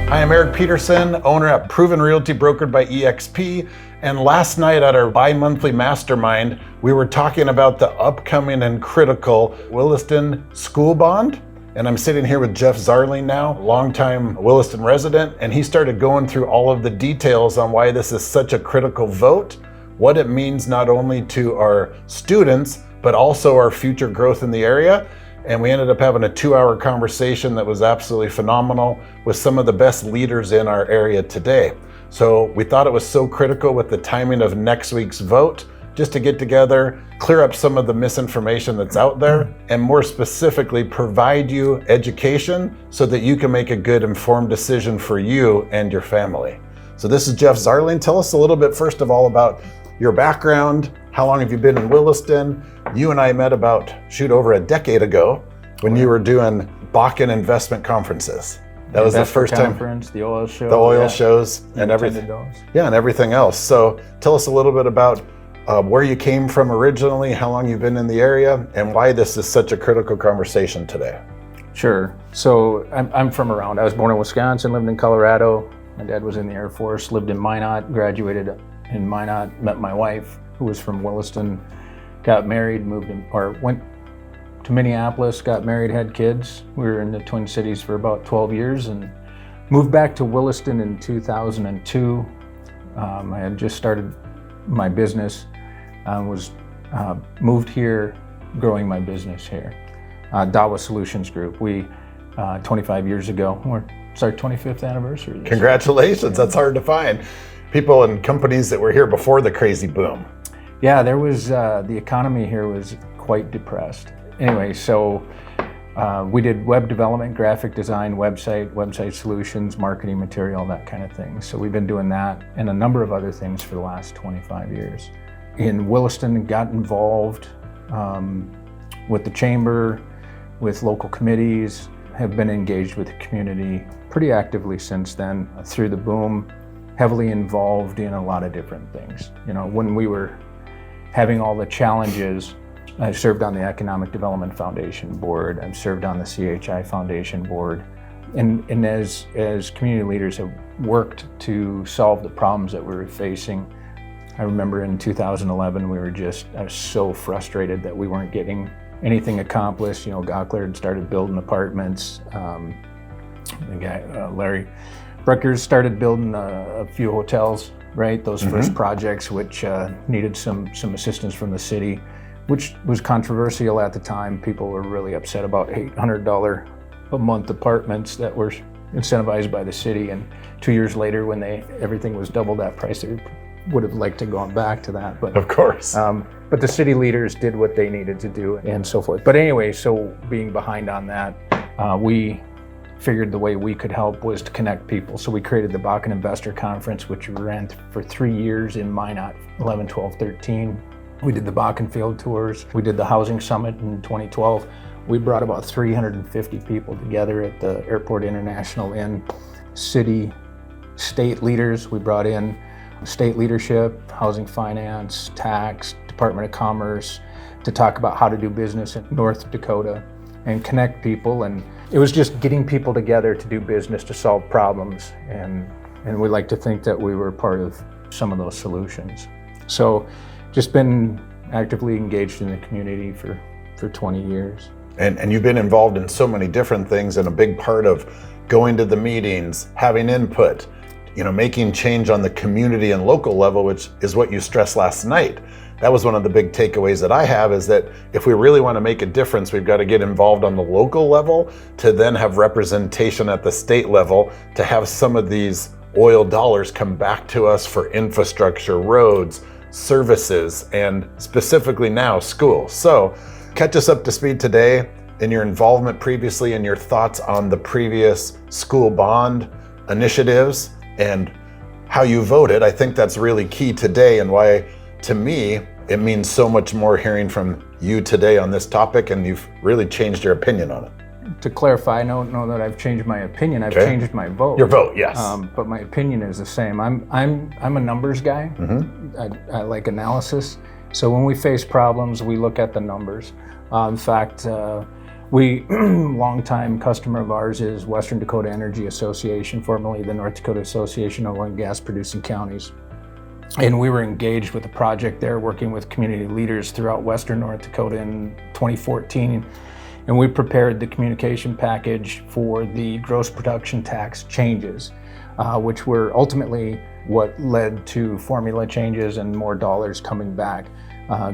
Hi, I'm Eric Peterson, owner at Proven Realty, brokered by EXP. And last night at our bi-monthly mastermind, we were talking about the upcoming and critical Williston school bond. And I'm sitting here with Jeff Zarling now, longtime Williston resident, and he started going through all of the details on why this is such a critical vote, what it means not only to our students, but also our future growth in the area. And we ended up having a 2-hour conversation that was absolutely phenomenal with some of the best leaders in our area today. So we thought it was so critical with the timing of next week's vote, just to get together, clear up some of the misinformation that's out there, and more specifically, provide you education so that you can make a good informed decision for you and your family. So this is Jeff Zarling. Tell us a little bit, first of all, about your background. How long have you been in Williston? You and I met about, over a decade ago when you were doing Bakken investment conferences. That was the first conference, the oil show. The oil shows and everything. Yeah, and everything else. So tell us a little bit about where you came from originally, how long you've been in the area, and why this is such a critical conversation today. Sure. So I'm from around. I was born in Wisconsin, lived in Colorado. My dad was in the Air Force, lived in Minot, graduated in Minot, met my wife, who was from Williston, got married, went to Minneapolis, got married, had kids. We were in the Twin Cities for about 12 years and moved back to Williston in 2002. I had just started my business, moved here, growing my business here. Dawa Solutions Group. We, 25 years ago, it's our 25th anniversary. Congratulations, that's hard to find. People and companies that were here before the crazy boom. Yeah, there was, the economy here was quite depressed. Anyway, so we did web development, graphic design, website solutions, marketing material, that kind of thing. So we've been doing that and a number of other things for the last 25 years. In Williston, got involved with the chamber, with local committees, have been engaged with the community pretty actively since then. Through the boom, heavily involved in a lot of different things. You know, when we were having all the challenges, I served on the Economic Development Foundation board. I've served on the CHI Foundation board. And as community leaders have worked to solve the problems that we were facing. I remember in 2011, I was so frustrated that we weren't getting anything accomplished. You know, Gockler had started building apartments. The guy, Larry Breckers, started building a few hotels, right? Those first projects, which needed some assistance from the city, which was controversial at the time. People were really upset about $800 a month apartments that were incentivized by the city. And 2 years later, when everything was double that price, they would have liked to go back to that. But of course. But the city leaders did what they needed to do and so forth. But anyway, so being behind on that, we figured the way we could help was to connect people. So we created the Bakken Investor Conference, which we ran for 3 years in Minot, 11, 12, 13. We did the Bakken field tours. We did the Housing Summit in 2012. We brought about 350 people together at the Airport International Inn. City, state leaders, we brought in state leadership, housing finance, tax, Department of Commerce, to talk about how to do business in North Dakota and connect people. And it was just getting people together to do business, to solve problems. And we like to think that we were part of some of those solutions. So just been actively engaged in the community for 20 years. And you've been involved in so many different things, and a big part of going to the meetings, having input, you know, making change on the community and local level, which is what you stressed last night. That was one of the big takeaways that I have, is that if we really want to make a difference, we've got to get involved on the local level to then have representation at the state level, to have some of these oil dollars come back to us for infrastructure, roads, services, and specifically now schools. So catch us up to speed today in your involvement previously and your thoughts on the previous school bond initiatives and how you voted. I think that's really key today, and why, to me, it means so much more hearing from you today on this topic, and you've really changed your opinion on it. To clarify, I don't know that I've changed my opinion. I've changed my vote. Your vote, yes. But my opinion is the same. I'm a numbers guy. I like analysis. So when we face problems, we look at the numbers. In fact, We, longtime customer of ours is Western Dakota Energy Association, formerly the North Dakota Association of Oil and Gas Producing Counties. And we were engaged with a project there, working with community leaders throughout Western North Dakota in 2014. And we prepared the communication package for the gross production tax changes, which were ultimately what led to formula changes and more dollars coming back.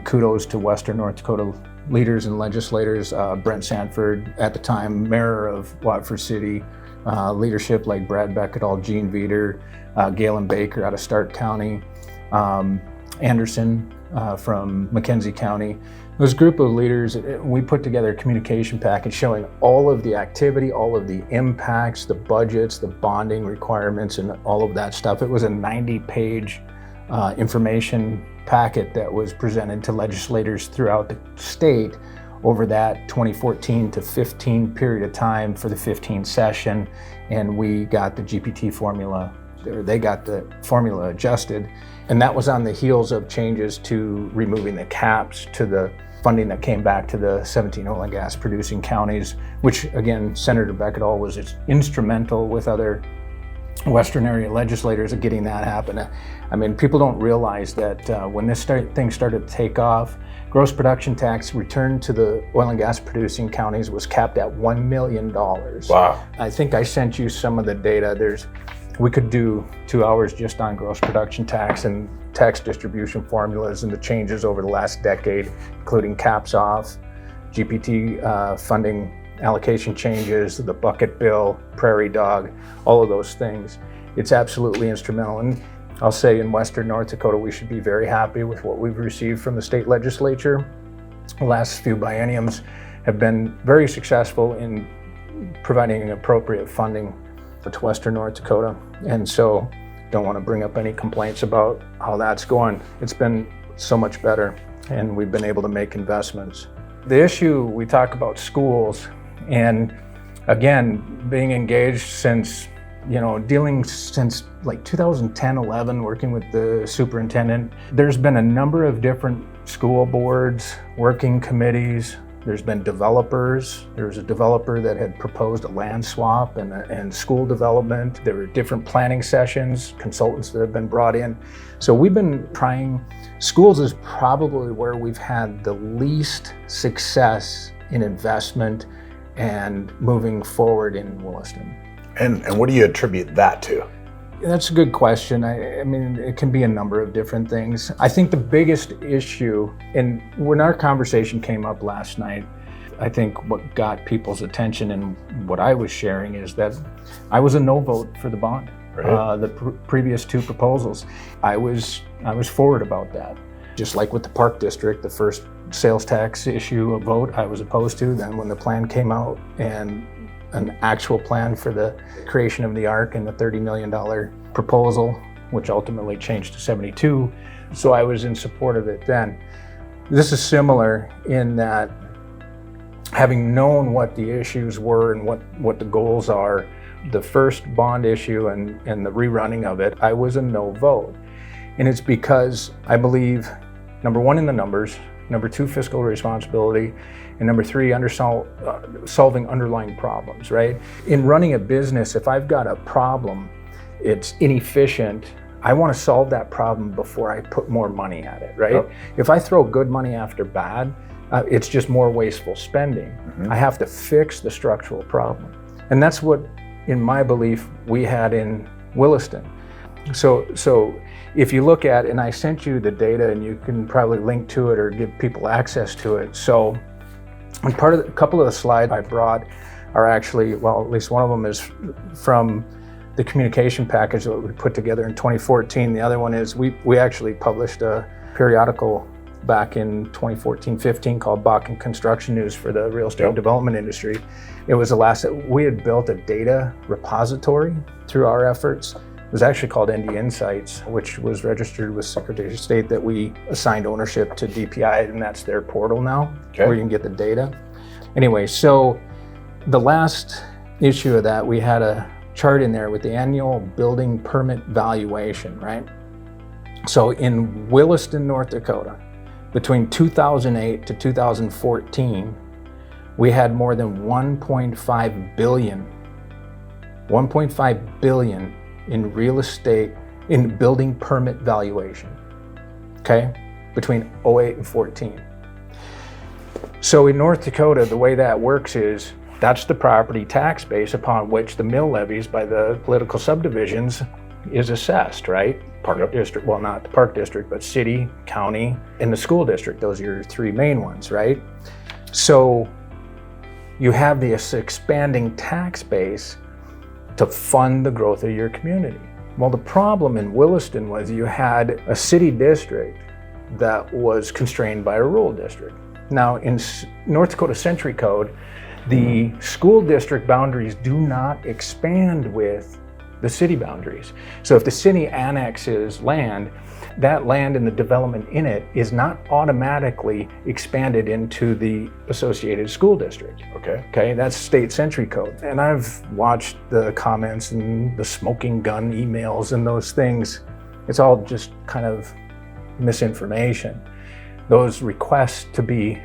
Kudos to Western North Dakota leaders and legislators, Brent Sanford, at the time mayor of Watford City, leadership like Brad Becketall, Gene Veeder, Galen Baker out of Stark County, Anderson from McKenzie County. It was a group of leaders. We put together a communication package showing all of the activity, all of the impacts, the budgets, the bonding requirements, and all of that stuff. It was a 90-page information packet that was presented to legislators throughout the state over that 2014 to 15 period of time for the 15 session. And we got the GPT formula, or they got the formula adjusted. And that was on the heels of changes to removing the caps to the funding that came back to the 17 oil and gas producing counties, which again, Senator Becketall was instrumental with other Western area legislators of getting that happen. I mean, people don't realize that when this thing started to take off, gross production tax returned to the oil and gas producing counties was capped at $1 million. Wow. I think I sent you some of the data. We could do 2 hours just on gross production tax and tax distribution formulas and the changes over the last decade, including caps off, GPT funding allocation changes, the bucket bill, prairie dog, all of those things. It's absolutely instrumental. And I'll say in Western North Dakota, we should be very happy with what we've received from the state legislature. The last few bienniums have been very successful in providing appropriate funding to Western North Dakota. And so don't want to bring up any complaints about how that's going. It's been so much better, and we've been able to make investments. The issue, we talk about schools, and again, being engaged since, dealing since like 2010, 11, working with the superintendent. There's been a number of different school boards, working committees. There's been developers. There was a developer that had proposed a land swap and school development. There were different planning sessions, consultants that have been brought in. So we've been trying. Schools is probably where we've had the least success in investment and moving forward in Williston. And what do you attribute that to? That's a good question. I mean, it can be a number of different things. I think the biggest issue, and when our conversation came up last night, I think what got people's attention and what I was sharing is that I was a no vote for the bond. Right. The previous two proposals, I was forward about that. Just like with the Park District, the first sales tax issue, a vote I was opposed to. Then when the plan came out and an actual plan for the creation of the ARC and the $30 million proposal, which ultimately changed to 72. So I was in support of it then. This is similar in that having known what the issues were and what the goals are, the first bond issue and the rerunning of it, I was a no vote. And it's because I believe, number one, in the numbers, number two, fiscal responsibility, and number three, solving underlying problems, right? In running a business, if I've got a problem, it's inefficient, I want to solve that problem before I put more money at it, right? Yep. If I throw good money after bad, it's just more wasteful spending. Mm-hmm. I have to fix the structural problem. And that's what, in my belief, we had in Williston. So if you look at, and I sent you the data and you can probably link to it or give people access to it. So and a couple of the slides I brought are actually, well, at least one of them is from the communication package that we put together in 2014. The other one is we actually published a periodical back in 2014-15 called Bakken Construction News for the real estate development industry. It was the last, we had built a data repository through our efforts. It was actually called ND Insights, which was registered with Secretary of State that we assigned ownership to DPI, and that's their portal now, where you can get the data. Anyway, so the last issue of that, we had a chart in there with the annual building permit valuation, right? So in Williston, North Dakota, between 2008 to 2014, we had more than 1.5 billion in real estate, in building permit valuation, okay, between 08 and 14. So in North Dakota, the way that works is that's the property tax base upon which the mill levies by the political subdivisions is assessed, right? Park district, well, not the park district, but city, county, and the school district. Those are your three main ones, right? So you have this expanding tax base to fund the growth of your community. Well, the problem in Williston was you had a city district that was constrained by a rural district. Now, in North Dakota Century Code, the school district boundaries do not expand with the city boundaries. So if the city annexes land, that land and the development in it is not automatically expanded into the associated school district. Okay, that's state century code. And I've watched the comments and the smoking gun emails and those things. It's all just kind of misinformation. Those requests to be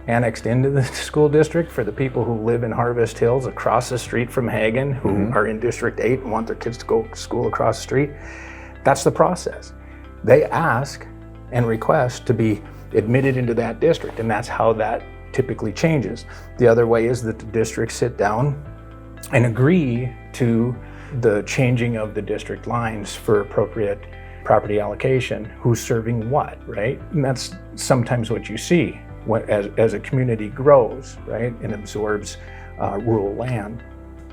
annexed into the school district for the people who live in Harvest Hills across the street from Hagen, who are in District 8 and want their kids to go to school across the street, that's the process. They ask and request to be admitted into that district, and that's how that typically changes. The other way is that the districts sit down and agree to the changing of the district lines for appropriate property allocation, who's serving what, right? And that's sometimes what you see as a community grows, right, and absorbs rural land.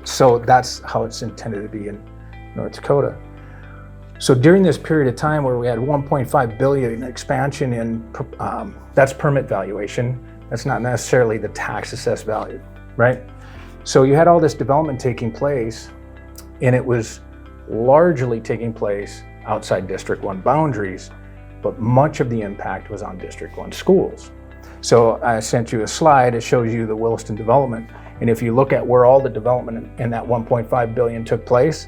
So that's how it's intended to be in North Dakota. So during this period of time where we had 1.5 billion in expansion in, that's permit valuation, that's not necessarily the tax assessed value, right? So you had all this development taking place, and it was largely taking place outside District 1 boundaries, but much of the impact was on District 1 schools. So I sent you a slide, it shows you the Williston development. And if you look at where all the development in that 1.5 billion took place,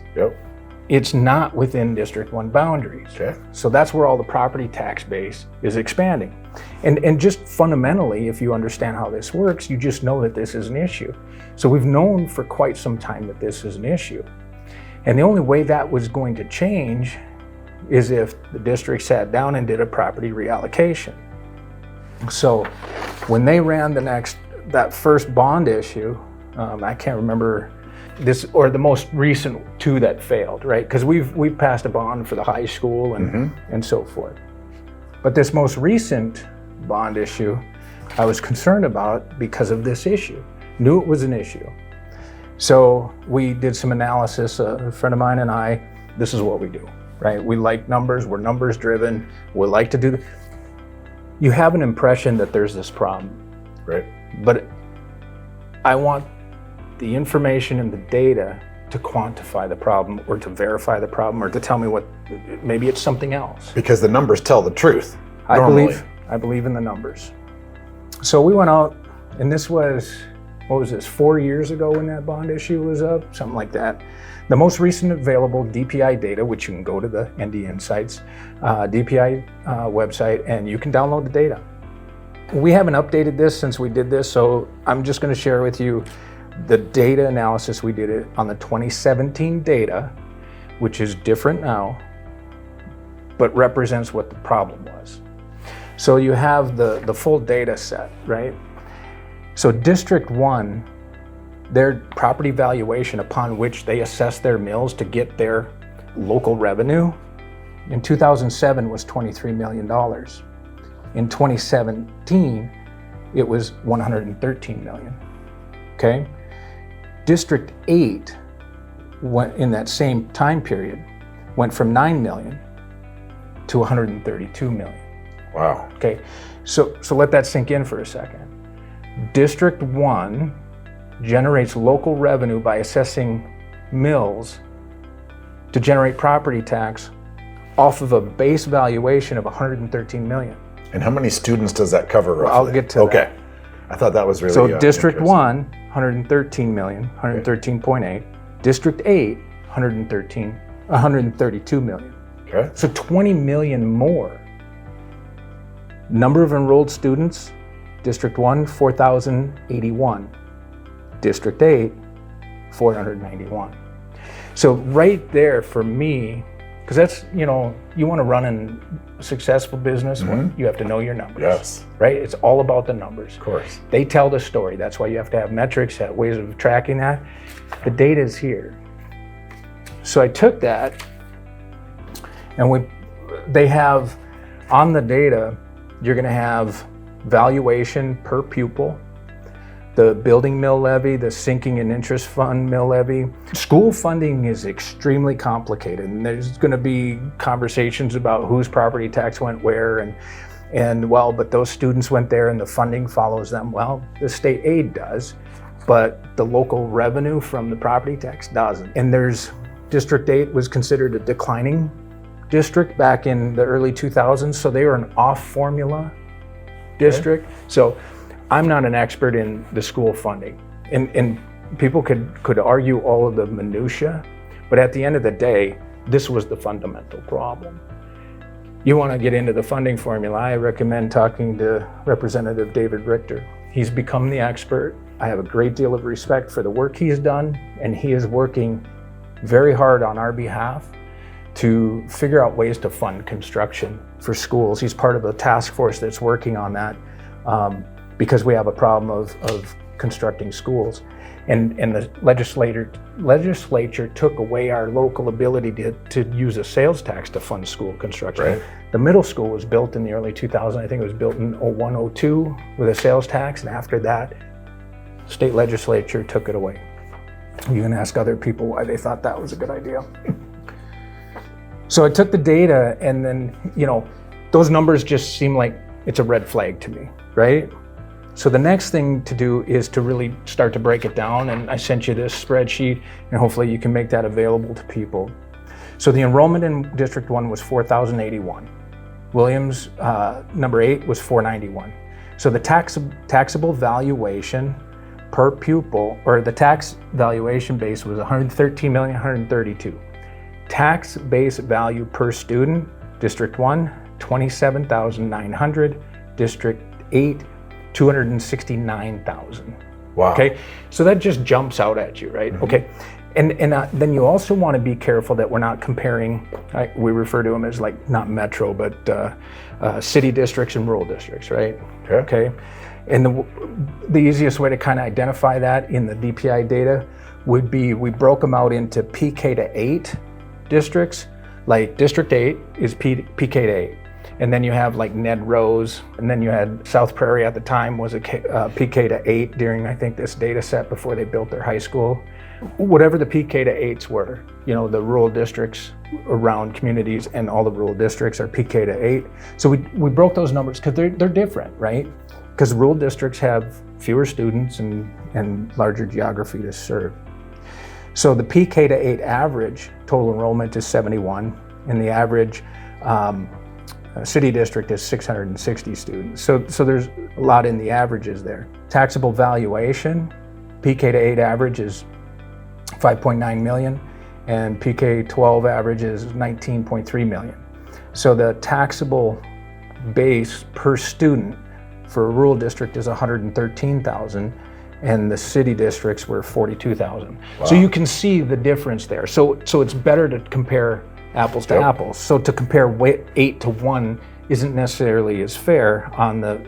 it's not within District 1 boundaries. Okay. So that's where all the property tax base is expanding. And just fundamentally, if you understand how this works, you just know that this is an issue. So we've known for quite some time that this is an issue. And the only way that was going to change is if the district sat down and did a property reallocation. So when they ran that first bond issue, I can't remember this, or the most recent two that failed, right? Because we've passed a bond for the high school and so forth. But this most recent bond issue, I was concerned about because of this issue. Knew it was an issue. So we did some analysis, a friend of mine and I, this is what we do, right? We like numbers, we're numbers driven, we like to do you have an impression that there's this problem, right? But I want the information and the data to quantify the problem or to verify the problem or to tell me maybe it's something else. Because the numbers tell the truth. I believe in the numbers. So we went out, and this was, 4 years ago when that bond issue was up, something like that. The most recent available DPI data, which you can go to the ND Insights DPI website, and you can download the data. We haven't updated this since we did this, so I'm just going to share with you the data analysis we did on the 2017 data, which is different now, but represents what the problem was. So you have the full data set, right? So District 1, their property valuation upon which they assess their mills to get their local revenue in 2007 was $23 million. In 2017, it was $113 million, okay? District 8, in that same time period, went from $9 million to $132 million. Wow. Okay, so let that sink in for a second. District 1 generates local revenue by assessing mills to generate property tax off of a base valuation of $113 million. And how many students does that cover roughly? I'll get to that. Okay. I thought that was really So District 1, 113 million, 113.8. District 8, 132 million. Okay. So 20 million more. Number of enrolled students, District 1, 4,081. District 8, 491. So right there for me, because that's, you want to run a successful business, you have to know your numbers. Yes. Right? It's all about the numbers. Of course. They tell the story. That's why you have to have metrics, have ways of tracking that. The data is here. So I took that, and they have on the data, you're going to have valuation per pupil, the building mill levy, the sinking and interest fund mill levy. School funding is extremely complicated, and there's going to be conversations about whose property tax went where, and well, but those students went there and the funding follows them. Well, the state aid does, but the local revenue from the property tax doesn't. And District 8 was considered a declining district back in the early 2000s, so they were an off-formula district. Okay. So I'm not an expert in the school funding, and people could argue all of the minutia, but at the end of the day, this was the fundamental problem. You want to get into the funding formula, I recommend talking to Representative David Richter. He's become the expert. I have a great deal of respect for the work he's done, and he is working very hard on our behalf to figure out ways to fund construction for schools. He's part of a task force that's working on that because we have a problem of constructing schools. And the legislature took away our local ability to use a sales tax to fund school construction. Right. The middle school was built in the early 2000s. I think it was built in 01, 02 with a sales tax, and after that, state legislature took it away. You can ask other people why they thought that was a good idea. So I took the data, and then, those numbers just seem like it's a red flag to me, right? So the next thing to do is to really start to break it down, and I sent you this spreadsheet, and hopefully you can make that available to people. So the enrollment in District 1 was 4,081. Williams, number 8, was 491. So the taxable valuation per pupil, or the tax valuation base, was 113,132. Tax base value per student, District 1, 27,900, District 8, 269,000. Wow. Okay, so that just jumps out at you, right? Mm-hmm. Okay, and then you also want to be careful that we're not comparing, we refer to them as like not metro, but city districts and rural districts, right? Okay. And the easiest way to kind of identify that in the DPI data would be, we broke them out into PK to 8 districts. Like District 8 is PK to 8. And then you have like Ned Rose, and then you had South Prairie at the time was a PK to 8 during, I think, this data set before they built their high school. Whatever the PK to 8s were, the rural districts around communities and all the rural districts are PK to 8. So we broke those numbers because they're different, right? Because rural districts have fewer students and larger geography to serve. So the PK to 8 average total enrollment is 71, and the average city district is 660 students. So there's a lot in the averages there. Taxable valuation, PK to 8 average is 5.9 million, and PK 12 average is 19.3 million. So the taxable base per student for a rural district is 113,000, and the city districts were 42,000. Wow. So you can see the difference there. So it's better to compare apples to apples. So to compare 8 to 1 isn't necessarily as fair on the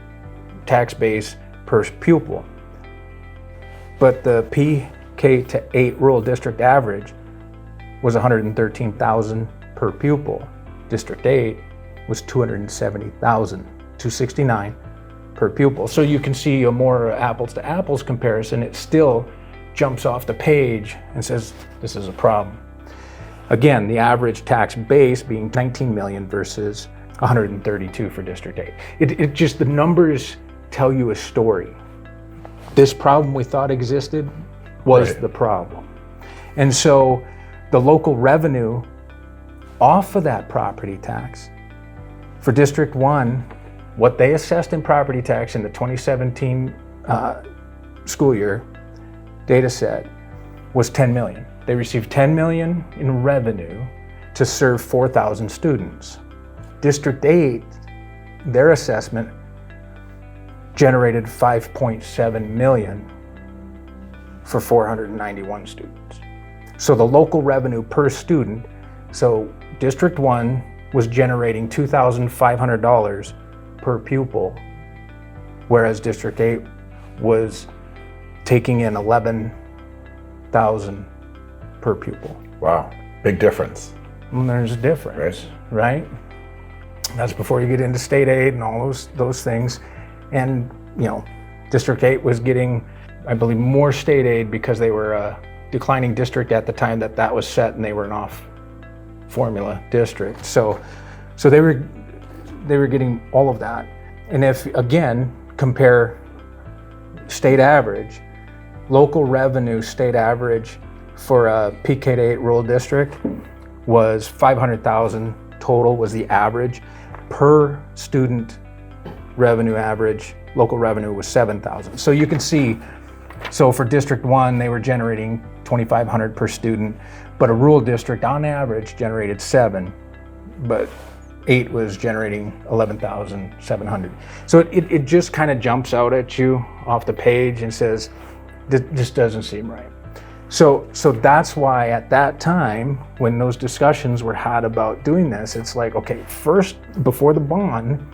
tax base per pupil. But the PK to 8 rural district average was 113,000 per pupil. District 8 was 270,000, 269 per pupil. So you can see a more apples to apples comparison. It still jumps off the page and says this is a problem. Again, the average tax base being 19 million versus 132 for District 8. It just, the numbers tell you a story. This problem we thought existed was the problem. And so the local revenue off of that property tax for District 1, what they assessed in property tax in the 2017 school year data set was 10 million. They received 10 million in revenue to serve 4,000 students. District 8, their assessment generated 5.7 million for 491 students. So the local revenue per student, so District 1 was generating $2,500 per pupil, whereas District 8 was taking in $11,000 per pupil. Wow, big difference. And there's a difference, right? That's before you get into state aid and all those things. And District 8 was getting, I believe, more state aid because they were a declining district at the time that was set, and they were an off formula district. So they were getting all of that. And if, again, compare state average, local revenue state average for a PK-8 rural district was $500,000 total was the average. Per student revenue average, local revenue was $7,000. So you can see, so for District 1, they were generating $2,500 per student, but a rural district on average generated $7,000, but 8 was generating $11,700. So it just kind of jumps out at you off the page and says, this doesn't seem right. So that's why at that time, when those discussions were had about doing this, it's like, okay, first, before the bond,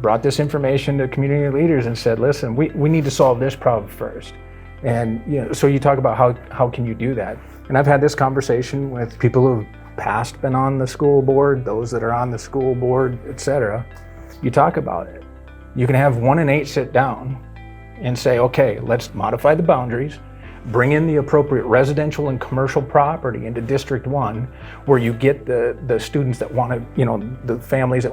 brought this information to community leaders and said, listen, we need to solve this problem first. And so you talk about how can you do that? And I've had this conversation with people who've past been on the school board, those that are on the school board, etc. You talk about it. You can have 1 and 8 sit down and say, okay, let's modify the boundaries, bring in the appropriate residential and commercial property into District 1, where you get the students that want to, the families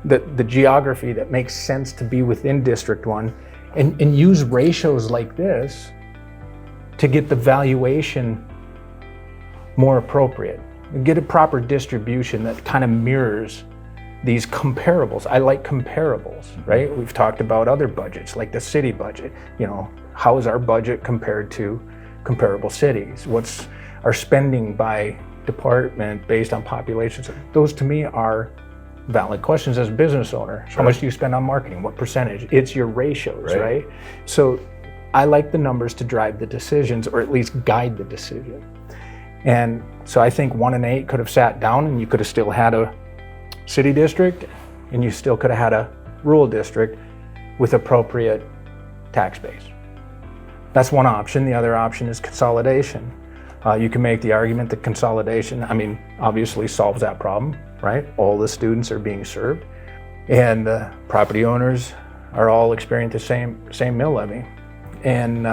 the geography that makes sense to be within District 1, and use ratios like this to get the valuation more appropriate. And get a proper distribution that kind of mirrors these comparables. I like comparables, right? We've talked about other budgets, like the city budget. How is our budget compared to comparable cities? What's our spending by department based on populations? Those to me are valid questions as a business owner. Sure. How much do you spend on marketing? What percentage? It's your ratios, right? So I like the numbers to drive the decisions, or at least guide the decision. And so I think 1 and 8 could have sat down, and you could have still had a city district, and you still could have had a rural district with appropriate tax base. That's one option. The other option is consolidation. You can make the argument that consolidation, obviously solves that problem, right? All the students are being served, and the property owners are all experiencing the same mill levy. And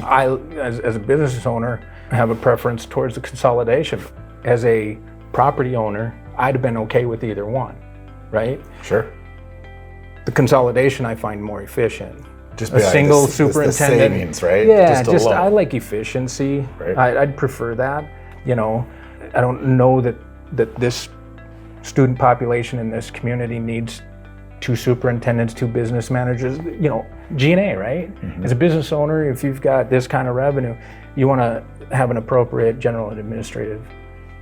I, as a business owner, have a preference towards the consolidation. As a property owner, I'd have been okay with either one, right? Sure. The consolidation I find more efficient. Just a single superintendent. The savings, right? Yeah, I like efficiency. Right. I'd prefer that. I don't know that this student population in this community needs 2 superintendents, 2 business managers, G&A, right? Mm-hmm. As a business owner, if you've got this kind of revenue, you want to have an appropriate general and administrative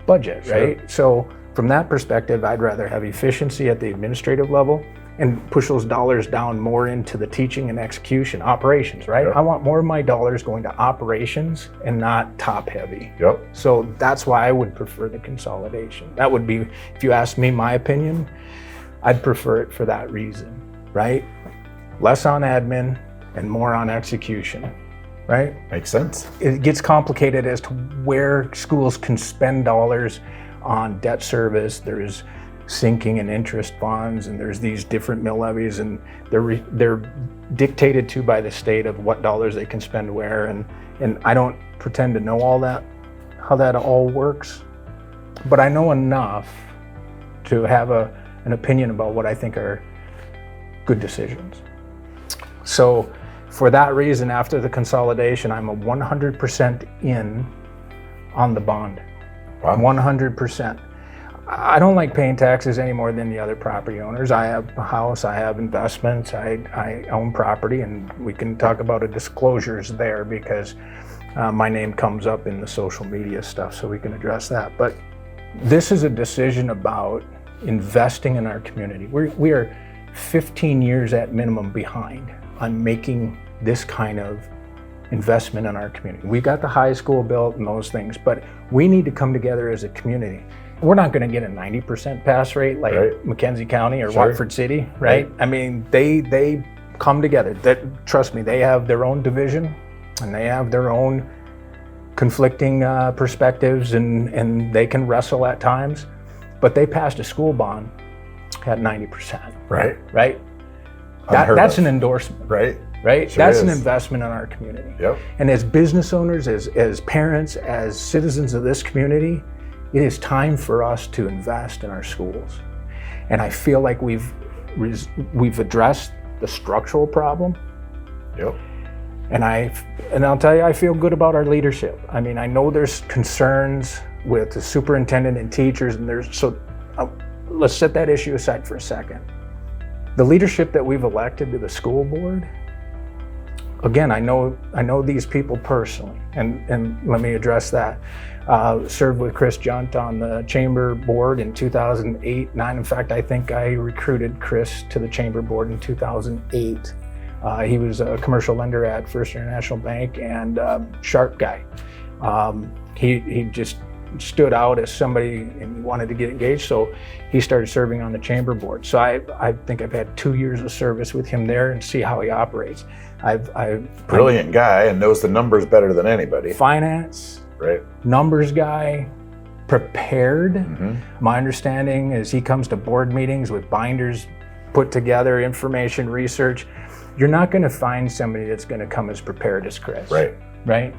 budget, right? Sure. So from that perspective, I'd rather have efficiency at the administrative level and push those dollars down more into the teaching and execution, operations, right? Yep. I want more of my dollars going to operations and not top heavy. Yep. So that's why I would prefer the consolidation. That would be, if you ask me my opinion, I'd prefer it for that reason, right? Less on admin and more on execution, right? Makes sense. It gets complicated as to where schools can spend dollars on debt service. There's sinking and interest bonds, and there's these different mill levies, and they're dictated to by the state of what dollars they can spend where, and I don't pretend to know all that, how that all works, but I know enough to have an opinion about what I think are good decisions. So for that reason, after the consolidation, I'm a 100% in on the bond. Wow. 100%. I don't like paying taxes any more than the other property owners. I have a house, I have investments, I own property, and we can talk about disclosures there because my name comes up in the social media stuff, so we can address that. But this is a decision about investing in our community. We are 15 years at minimum behind on making this kind of investment in our community. We got the high school built and those things, but we need to come together as a community. We're not going to get a 90% pass rate like McKenzie County or Watford City, right? I mean, they come together. Trust me, they have their own division and they have their own conflicting perspectives, and they can wrestle at times, but they passed a school bond at 90%. Right? That's an endorsement. Right? Sure, that's an investment in our community. And as business owners, as parents, as citizens of this community, it is time for us to invest in our schools. And I feel like we've addressed the structural problem. And I'll tell you, I feel good about our leadership. I mean, I know there's concerns with the superintendent and teachers, and let's set that issue aside for a second. The leadership that we've elected to the school board, again, I know these people personally, and let me address that. Served with Chris Junt on the chamber board in 2008-9. In fact, I think I recruited Chris to the chamber board in 2008. He was a commercial lender at First International Bank and sharp guy. He just stood out as somebody and wanted to get engaged, so he started serving on the chamber board. So I think I've had 2 years of service with him there and see how he operates. Brilliant guy and knows the numbers better than anybody. Finance, numbers guy, prepared. My understanding is he comes to board meetings with binders put together, information, research. You're not going to find somebody that's going to come as prepared as Chris. Right?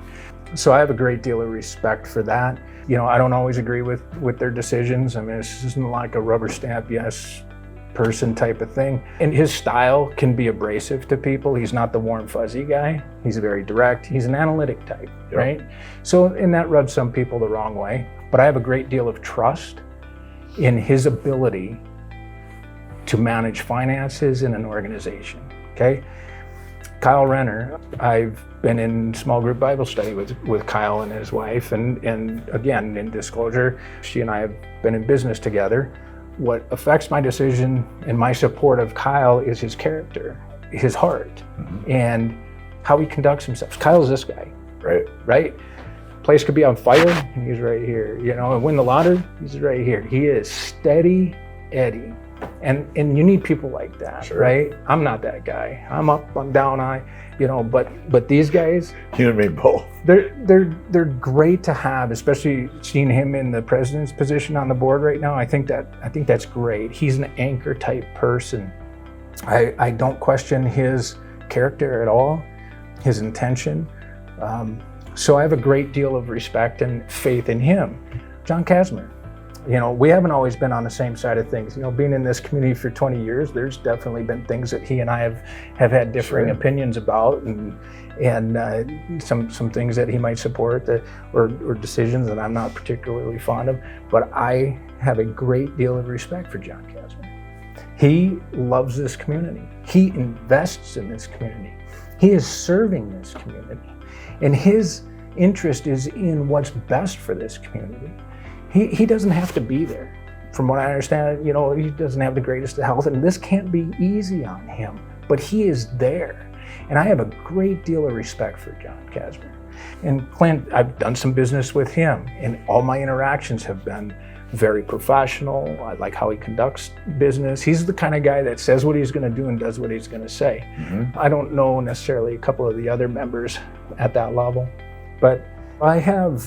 So I have a great deal of respect for that. You know, I don't always agree with their decisions. I mean, this isn't like a rubber stamp yes person type of thing. And his style can be abrasive to people. He's not the warm fuzzy guy. He's very direct. He's an analytic type, right? So, and that rubs some people the wrong way. But I have a great deal of trust in his ability to manage finances in an organization, okay? Kyle Renner, I've been in small group Bible study with Kyle and his wife, and again, in disclosure, she and I have been in business together. What affects my decision and my support of Kyle is his character, his heart, and how he conducts himself. Kyle's this guy, right? Place could be on fire, and he's right here. You know, and win the lottery, he's right here. He is steady Eddie. And you need people like that, right? I'm not that guy. I'm up, I'm down, but these guys, you and me both. They're great to have, especially seeing him in the president's position on the board right now. I think that's great. He's an anchor type person. I don't question his character at all, his intention. So I have a great deal of respect and faith in him. John Casimir. You know, we haven't always been on the same side of things. You know, being in this community for 20 years, there's definitely been things that he and I have had differing opinions about, and some things that he might support or decisions that I'm not particularly fond of. But I have a great deal of respect for John Casimir. He loves this community. He invests in this community. He is serving this community, and his interest is in what's best for this community. He doesn't have to be there. From what I understand, you know, he doesn't have the greatest of health, and this can't be easy on him, but he is there. And I have a great deal of respect for John Casimir. And Clint, I've done some business with him, and all my interactions have been very professional. I like how he conducts business. He's the kind of guy that says what he's going to do and does what he's going to say. I don't know necessarily a couple of the other members at that level, but I have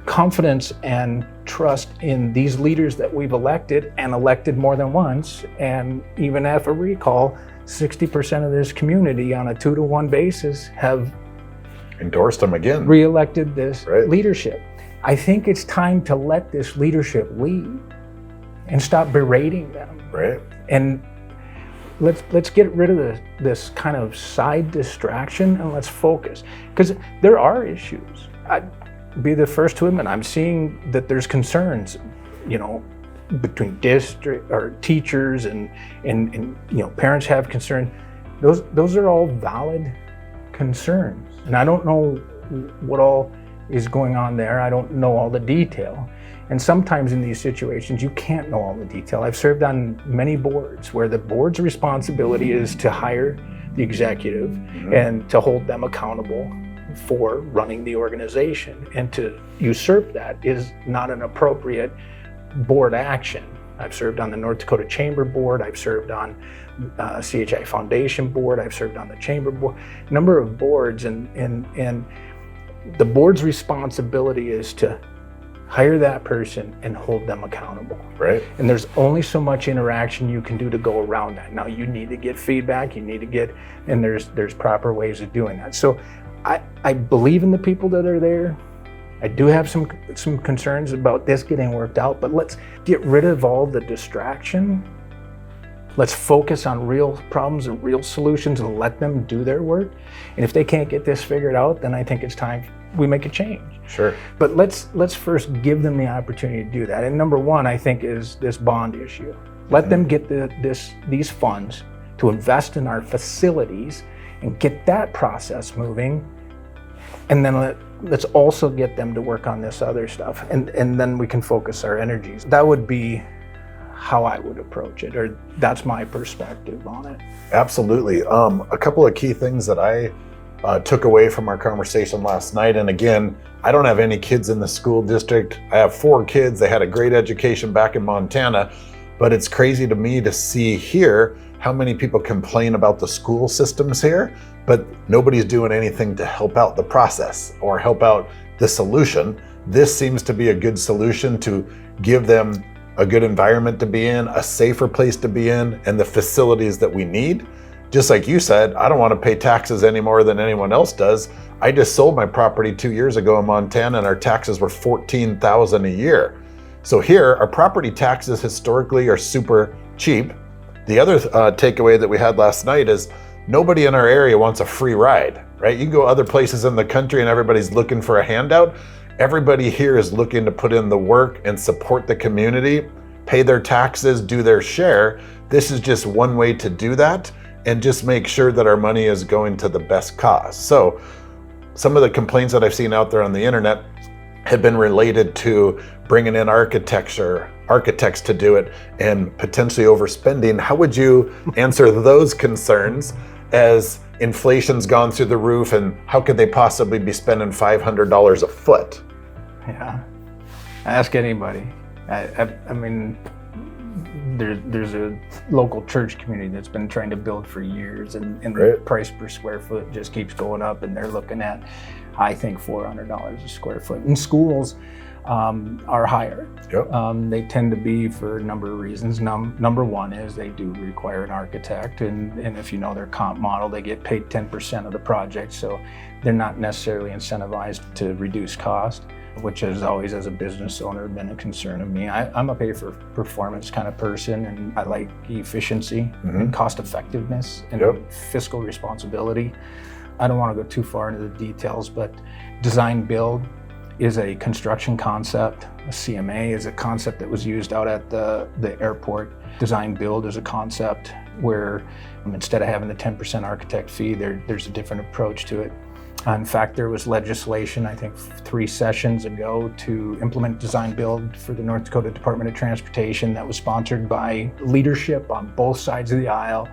confidence and trust in these leaders that we've elected, and elected more than once. And even after a recall, 60% of this community on a 2-to-1 basis have endorsed him again, re-elected this leadership. I think it's time to let this leadership lead and stop berating them. And let's get rid of this kind of side distraction, and let's focus, because there are issues. I'd be the first to admit, I'm seeing that there's concerns, you know, between district or teachers and you know, parents have concern. Those are all valid concerns, and I don't know what all is going on there. I don't know all the detail, And sometimes in these situations, you can't know all the detail. I've served on many boards where the board's responsibility is to hire the executive and to hold them accountable for running the organization. And to usurp that is not an appropriate board action. I've served on the North Dakota Chamber Board. I've served on CHI Foundation Board. I've served on the Chamber Board, number of boards, and the board's responsibility is to hire that person and hold them accountable. Right. And there's only so much interaction you can do to go around that. Now you need to get feedback, and there's proper ways of doing that. So I believe in the people that are there. I do have some concerns about this getting worked out, but let's get rid of all the distraction. Let's focus on real problems and real solutions and let them do their work. And if they can't get this figured out, then I think it's time we make a change. Sure. But let's first give them the opportunity to do that. And number one, I think, is this bond issue. Let them get these funds to invest in our facilities and get that process moving. And then let's also get them to work on this other stuff. And then we can focus our energies. That would be how I would approach it, or that's my perspective on it. Absolutely. A couple of key things that I took away from our conversation last night. And again, I don't have any kids in the school district. I have 4 kids. They had a great education back in Montana, but it's crazy to me to see here how many people complain about the school systems here, but nobody's doing anything to help out the process or help out the solution. This seems to be a good solution to give them a good environment to be in, a safer place to be in, and the facilities that we need. Just like you said, I don't want to pay taxes any more than anyone else does. I just sold my property 2 years ago in Montana, and our taxes were $14,000 a year. So here, our property taxes historically are super cheap. The other takeaway that we had last night is nobody in our area wants a free ride, right? You can go other places in the country and everybody's looking for a handout. Everybody here is looking to put in the work and support the community, pay their taxes, do their share. This is just one way to do that and just make sure that our money is going to the best cause. So some of the complaints that I've seen out there on the internet have been related to bringing in architects to do it and potentially overspending. How would you answer those concerns as inflation's gone through the roof, and how could they possibly be spending $500 a foot? Yeah, ask anybody. I mean, there's a local church community that's been trying to build for years, and the price per square foot just keeps going up, and they're looking at, I think, $400 a square foot. And schools are higher. Yep. They tend to be for a number of reasons. Number one is they do require an architect, and if you know their comp model, they get paid 10% of the project, so they're not necessarily incentivized to reduce cost, which has always, as a business owner, been a concern of me. I'm a pay for performance kind of person, and I like efficiency and cost effectiveness and fiscal responsibility. I don't want to go too far into the details, but design build is a construction concept. A CMA is a concept that was used out at the airport. Design build is a concept where instead of having the 10% architect fee, there's a different approach to it. In fact, there was legislation, I think 3 sessions ago, to implement design build for the North Dakota Department of Transportation that was sponsored by leadership on both sides of the aisle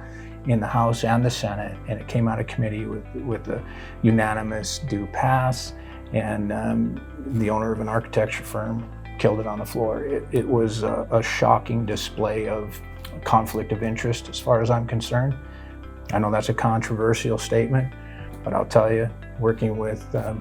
in the House and the Senate, and it came out of committee with a unanimous do pass, and the owner of an architecture firm killed it on the floor. It was a shocking display of conflict of interest as far as I'm concerned. I know that's a controversial statement, but I'll tell you, working with, the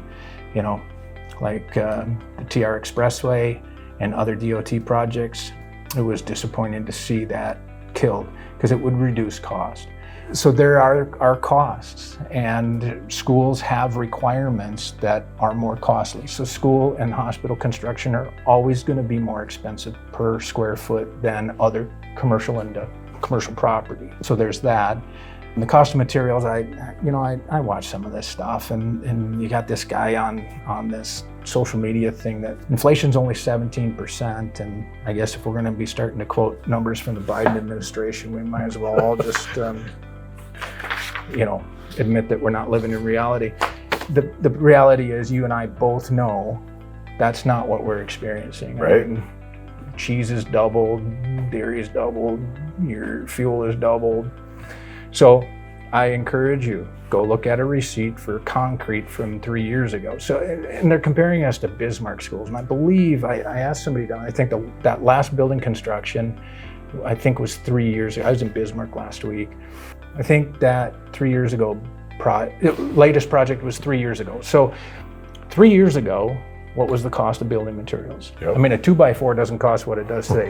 TR Expressway and other DOT projects, it was disappointing to see that killed because it would reduce cost. So there are costs, and schools have requirements that are more costly. So school and hospital construction are always going to be more expensive per square foot than other commercial property. So there's that. And the cost of materials, I watch some of this stuff, and you got this guy on this social media thing that inflation's only 17%, and I guess if we're going to be starting to quote numbers from the Biden administration, we might as well all just admit that we're not living in reality. The reality is, you and I both know that's not what we're experiencing. Right. I mean, cheese is doubled, dairy is doubled, your fuel is doubled. So I encourage you, go look at a receipt for concrete from 3 years ago. So, and they're comparing us to Bismarck schools. And I believe, I asked somebody down, I think that last building construction, I think was 3 years ago. I was in Bismarck last week. I think that 3 years ago, latest project was 3 years ago. So 3 years ago, what was the cost of building materials? Yep. I mean, a 2x4 doesn't cost what it does today.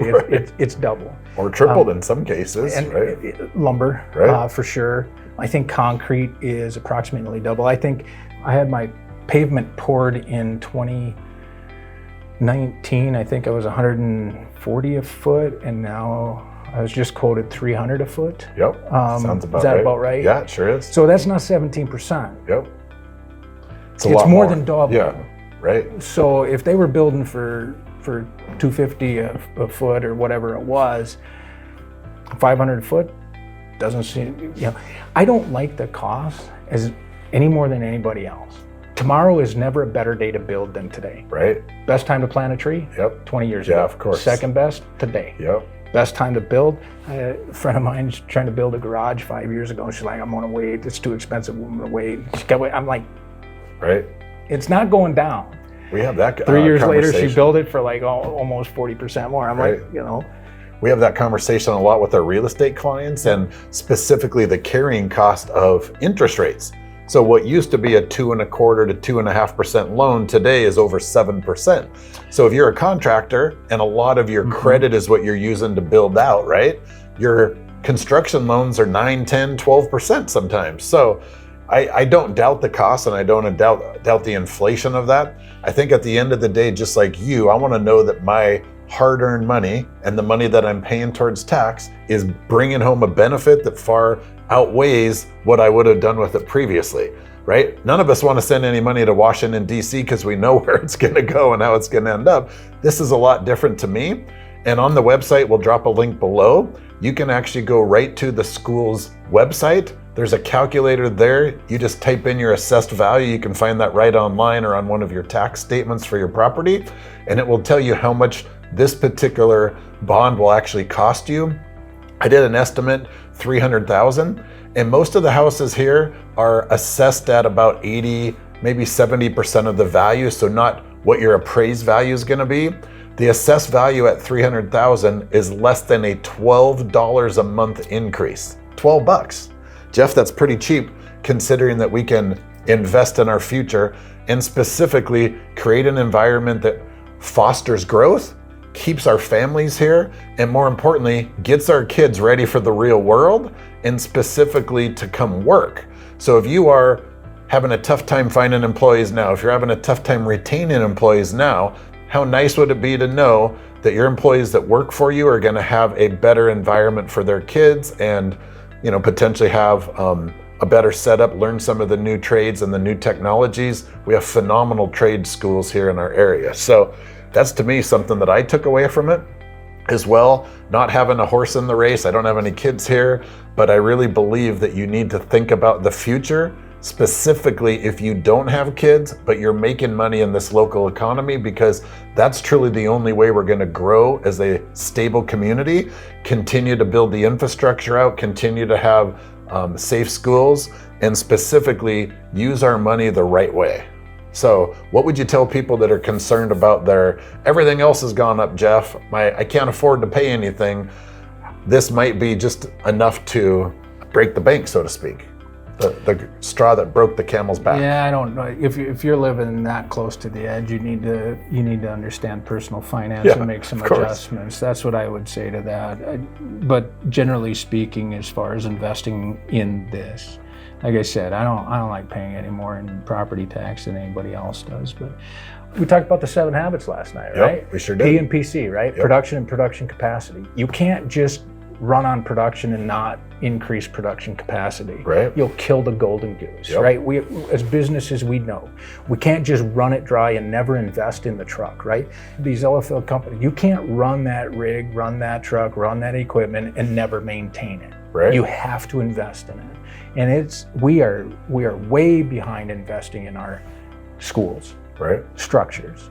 It's double. Or tripled in some cases, and right? Lumber, Right. For sure. I think concrete is approximately double. I think I had my pavement poured in 2019. I think I was 140 a foot, and now I was just quoted 300 a foot. Yep, sounds about right. Is that about right? Yeah, it sure is. So that's not 17%. Yep. It's more than double. Yeah, right. So if they were building for $250 a foot or whatever it was, 500 a foot doesn't seem, I don't like the cost as any more than anybody else. Tomorrow is never a better day to build than today. Right. Best time to plant a tree? Yep. 20 years ago. Yeah, of course. Second best, today. Yep. Best time to build? A friend of mine's trying to build a garage 5 years ago. She's like, I'm gonna wait, it's too expensive, I'm gonna wait. I'm like, right. It's not going down. We have that 3 years later, she conversation. built it for like almost 40% more. I'm Right. like, We have that conversation a lot with our real estate clients, and specifically the carrying cost of interest rates. So what used to be a 2.25% to 2.5% loan today is over 7%. So if you're a contractor and a lot of your credit is what you're using to build out, right? Your construction loans are 9, 10, 12% sometimes. So I don't doubt the cost, and I don't doubt the inflation of that. I think at the end of the day, just like you, I want to know that my hard-earned money and the money that I'm paying towards tax is bringing home a benefit that far outweighs what I would have done with it previously, right? None of us want to send any money to Washington, D.C. because we know where it's going to go and how it's going to end up. This is a lot different to me. And on the website, we'll drop a link below. You can actually go right to the school's website. There's a calculator there. You just type in your assessed value. You can find that right online or on one of your tax statements for your property. And it will tell you how much this particular bond will actually cost you. I did an estimate, $300,000, and most of the houses here are assessed at about 80, maybe 70% of the value, so not what your appraised value is gonna be. The assessed value at $300,000 is less than a $12 a month increase. 12 bucks. Jeff, that's pretty cheap considering that we can invest in our future and specifically create an environment that fosters growth, keeps our families here, and more importantly, gets our kids ready for the real world and specifically to come work. So if you are having a tough time finding employees now, if you're having a tough time retaining employees now, how nice would it be to know that your employees that work for you are gonna have a better environment for their kids and potentially have a better setup, learn some of the new trades and the new technologies. We have phenomenal trade schools here in our area. So that's to me something that I took away from it as well. Not having a horse in the race. I don't have any kids here, but I really believe that you need to think about the future, specifically if you don't have kids, but you're making money in this local economy, because that's truly the only way we're going to grow as a stable community, continue to build the infrastructure out, continue to have safe schools, and specifically use our money the right way. So what would you tell people that are concerned about everything else has gone up, Jeff, I can't afford to pay anything? This might be just enough to break the bank, so to speak. The straw that broke the camel's back. Yeah, I don't know. If you're living that close to the edge, you need to understand personal finance and make some adjustments. That's what I would say to that. But generally speaking, as far as investing in this, like I said, I don't like paying any more in property tax than anybody else does. But we talked about the 7 habits last night, right? We sure did. P and PC, right? Yep. Production and production capacity. You can't just run on production and not increase production capacity. Right. You'll kill the golden goose, right? We, as businesses, we know we can't just run it dry and never invest in the truck, right? These LFL companies, you can't run that rig, run that truck, run that equipment and never maintain it. Right. You have to invest in it. And we are way behind investing in our schools, right? Structures.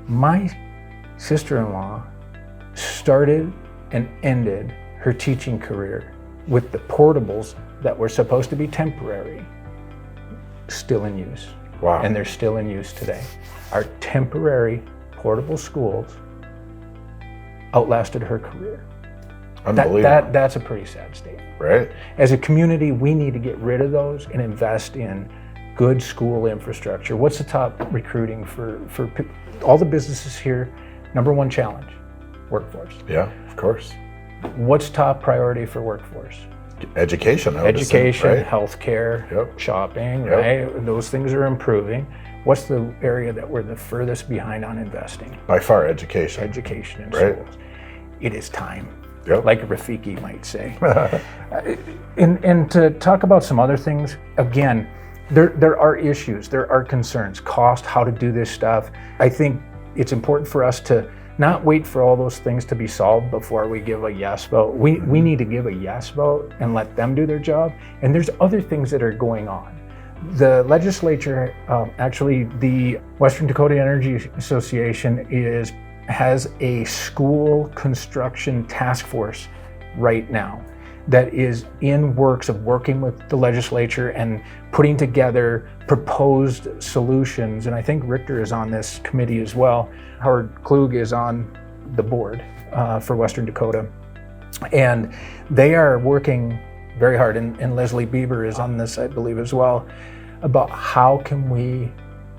My sister-in-law started and ended her teaching career with the portables that were supposed to be temporary still in use. Wow. And they're still in use today. Our temporary portable schools outlasted her career. Unbelievable. That's a pretty sad state. Right. As a community, we need to get rid of those and invest in good school infrastructure. What's the top recruiting for all the businesses here? Number one challenge, workforce. Yeah, of course. What's top priority for workforce? Education. Education, right? Healthcare, Yep. shopping, Yep. right? Those things are improving. What's the area that we're the furthest behind on investing? By far, education. Education in Right. schools. It is time. Yep. Like Rafiki might say. And to talk about some other things, again, there are issues, there are concerns, cost, how to do this stuff. I think it's important for us to not wait for all those things to be solved before we give a yes vote. We need to give a yes vote and let them do their job. And there's other things that are going on. The legislature, actually the Western Dakota Energy Association has a school construction task force right now that is in works of working with the legislature and putting together proposed solutions. And I think Richter is on this committee as well. Howard Klug is on the board for Western Dakota. And they are working very hard, and Leslie Bieber is on this, I believe, as well, about how can we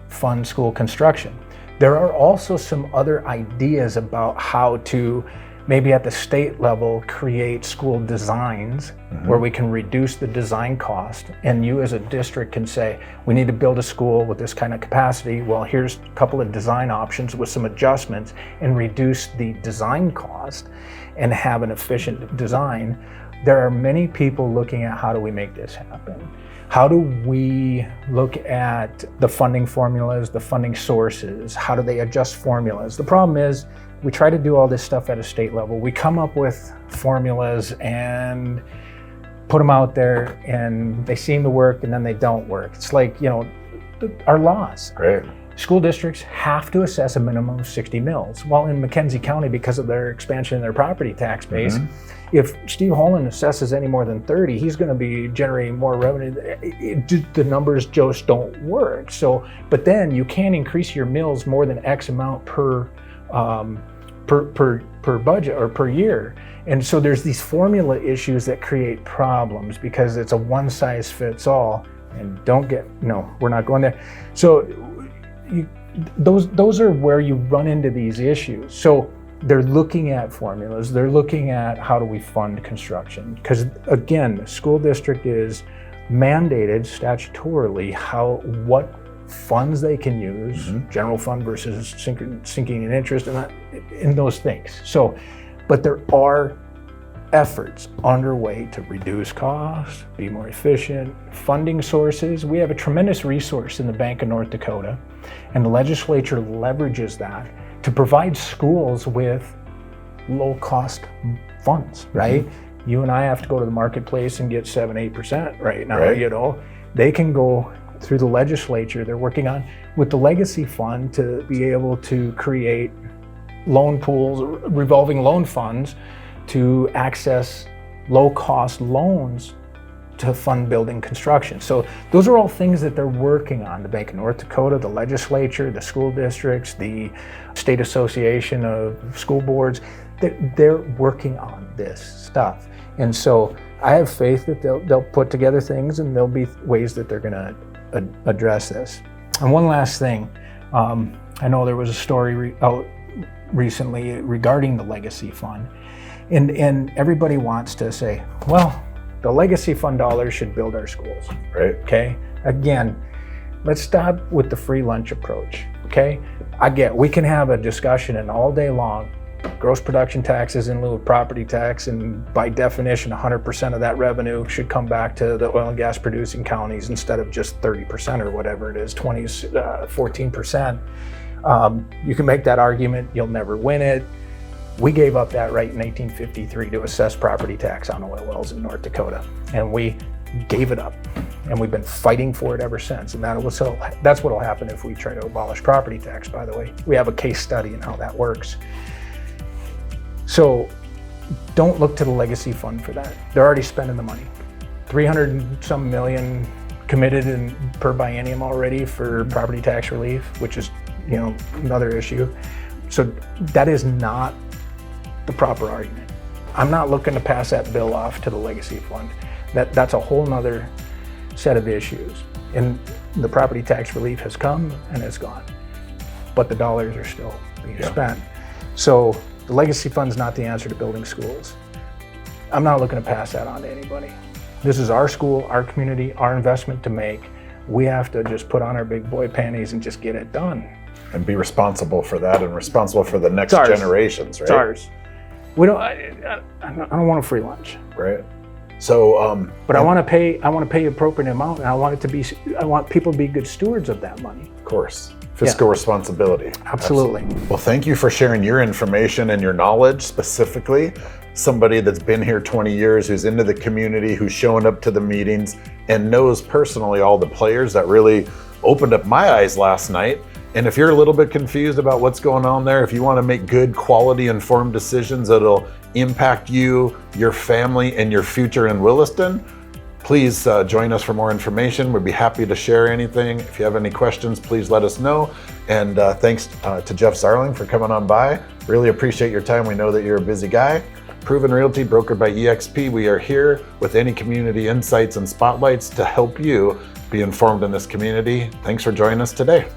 fund school construction. There are also some other ideas about how to, maybe at the state level, create school designs where we can reduce the design cost. And you as a district can say, we need to build a school with this kind of capacity. Well, here's a couple of design options with some adjustments and reduce the design cost and have an efficient design. There are many people looking at how do we make this happen? How do we look at the funding formulas, the funding sources? How do they adjust formulas? The problem is we try to do all this stuff at a state level. We come up with formulas and put them out there and they seem to work and then they don't work. It's like, our laws. Right. School districts have to assess a minimum of 60 mills. Well, in McKenzie County, because of their expansion in their property tax base, if Steve Holland assesses any more than 30, he's going to be generating more revenue. The numbers just don't work. So, but then you can increase your mills more than X amount per budget or per year. And so there's these formula issues that create problems because it's a one size fits all. And we're not going there. So those are where you run into these issues. So they're looking at formulas, they're looking at how do we fund construction. Because again, the school district is mandated statutorily what funds they can use, general fund versus sinking in interest and in those things. So, but there are efforts underway to reduce costs, be more efficient, funding sources. We have a tremendous resource in the Bank of North Dakota, and the legislature leverages that to provide schools with low-cost funds, right? You and I have to go to the marketplace and get 7-8% right now, Right. They can go through the legislature. They're working on with the legacy fund to be able to create loan pools, revolving loan funds to access low-cost loans to fund building construction. So those are all things that they're working on. The Bank of North Dakota, the legislature, the school districts, the state association of school boards, they're working on this stuff. And so I have faith that they'll put together things and there'll be ways that they're gonna address this. And one last thing, I know there was a story out recently regarding the legacy fund. And everybody wants to say, well, the legacy fund dollars should build our schools. Right. Okay. Again, let's stop with the free lunch approach. Okay. We can have a discussion and all day long, gross production taxes in lieu of property tax, and by definition, 100% of that revenue should come back to the oil and gas producing counties instead of just 30% or whatever it is, 14%. You can make that argument. You'll never win it. We gave up that right in 1853 to assess property tax on oil wells in North Dakota, and we gave it up, and we've been fighting for it ever since. And that's what will happen if we try to abolish property tax, by the way. We have a case study in how that works. So don't look to the legacy fund for that. They're already spending the money. 300 and some million committed in per biennium already for property tax relief, which is, another issue. So that is not the proper argument. I'm not looking to pass that bill off to the legacy fund. That's a whole nother set of issues. And the property tax relief has come and it's gone, but the dollars are still being spent. So the legacy fund's not the answer to building schools. I'm not looking to pass that on to anybody. This is our school, our community, our investment to make. We have to just put on our big boy panties and just get it done. And be responsible for that and responsible for the next generations, right? It's ours. We don't. I don't want a free lunch. Right. So, but I want to pay. I want to pay the appropriate amount, and I want it to be. I want people to be good stewards of that money. Of course, fiscal responsibility. Absolutely. Well, thank you for sharing your information and your knowledge specifically. Somebody that's been here 20 years, who's into the community, who's showing up to the meetings, and knows personally all the players that really opened up my eyes last night. And if you're a little bit confused about what's going on there, if you want to make good, quality, informed decisions that'll impact you, your family, and your future in Williston, please join us for more information. We'd be happy to share anything. If you have any questions, please let us know. And thanks to Jeff Zarling for coming on by. Really appreciate your time. We know that you're a busy guy. Proven Realty, brokered by EXP. We are here with any community insights and spotlights to help you be informed in this community. Thanks for joining us today.